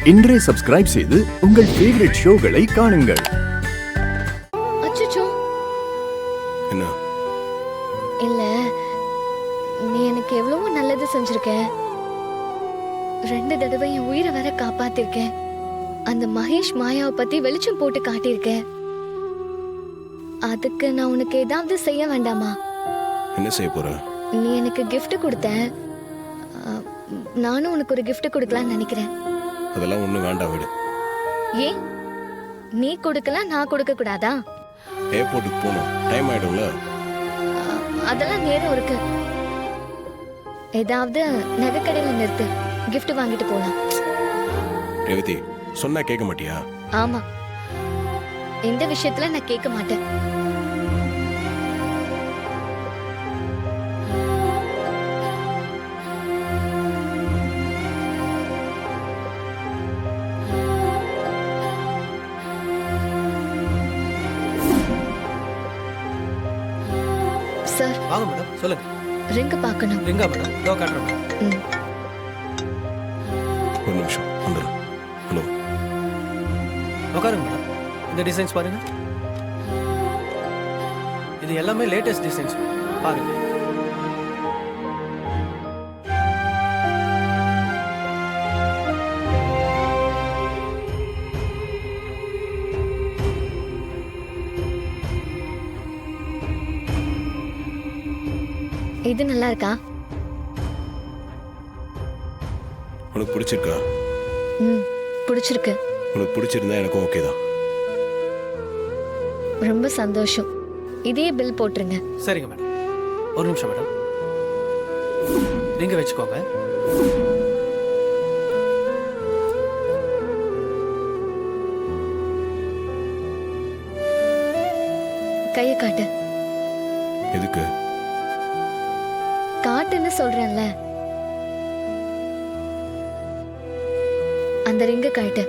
இன்றே சப்ஸ்கிரைப் செய்து உங்கள் ஃபேவரட் ஷோகளை காணுங்கள். அச்சச்சோ, என்ன? இல்ல, நீ எனக்கு எவ்வளவோ நல்லது செஞ்சிருக்க. 2 தடவை என் உயிரை வர காப்பாத்திருக்க. அந்த மகேஷ் மாயாவை பத்தி வெளிச்சம் போட்டு காட்டியிருக்க. அதுக்கு நான் உனக்கு ஏதாவது செய்ய வேண்டாமா? என்ன செய்ய போற? நீ எனக்கு gift கொடுத்த. நானும் உனக்கு ஒரு gift கொடுக்கலாம்னு நினைக்கிறேன். அதெல்லாம் ஒண்ணும் வேண்டாம், விடு. ஏன் நீ கொடுக்கலாம், நான் கொடுக்க கூடாதா? ஏர்போர்ட்டுக்கு போகணும், டைம் ஆயிடும்ல. அதெல்லாம் நேரம் இருக்கு. ஏதாவது நகைக்கடையில நிறுத்து, gift வாங்கிட்டு போலாம். ரேவதி, சொன்னா கேட்க மாட்டியா? ஆமா, இந்த விஷயத்துல நான் கேட்க மாட்டேன். சார், வாங்க மேடம், சொல்லுங்க. ரிங் பார்க்கணும். ரிங்கா மேடம்? இதோ காட்டுறேன் மேடம். ம். ஒரு நிமிஷம் வந்துடும். ஹலோ, உட்காருங்க மேடம். இந்த டிசைன்ஸ் பாருங்க. இது எல்லாமே லேட்டஸ்ட் டிசைன்ஸ் பாருங்க. இது நல்லா இருக்கா? உனக்கு பிடிச்சிருக்கா? ம், பிடிச்சிருக்கு. உனக்கு பிடிச்சிருந்தா எனக்கும் ஓகே தான். ரொம்ப சந்தோஷம். இதே பில் போட்டுருங்க. சரிங்க மேடம். ஒரு நிமிஷம் மேடம். ரிங்க வச்சுக்கோங்க. கையை காட்டு. எதுக்கு? காட்டுன்னு சொல்றேன்ல. அந்த ரிங்க காட்டு.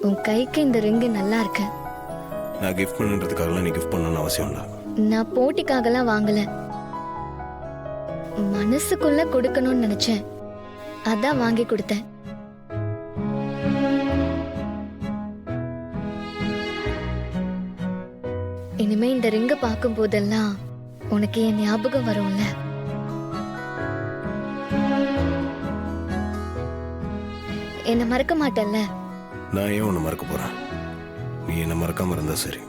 உன் கைக்கு இந்த ரிங்கு நல்லா இருக்கு. நான் கிஃப்ட் பண்ணுறதுக்காகலாம் நீ கிஃப்ட் பண்ணணும்னு அவசியம் இல்லை. நான் போட்டிக்காகலாம் வாங்கல, மனசுக்குள்ள கொடுக்கணும்னு நினைச்சேன். அதான் வாங்கி கொடுத்தேன். இனிமே இந்த ரிங்க பார்க்கும் போதெல்லாம் உனக்கு என் ஞாபகம் வரும்ல. என்ன மறக்க மாட்டேன்ல? நான் ஏன் உன்னை மறக்க போறேன்? நீ என்னை மறக்காம இருந்தா சரி.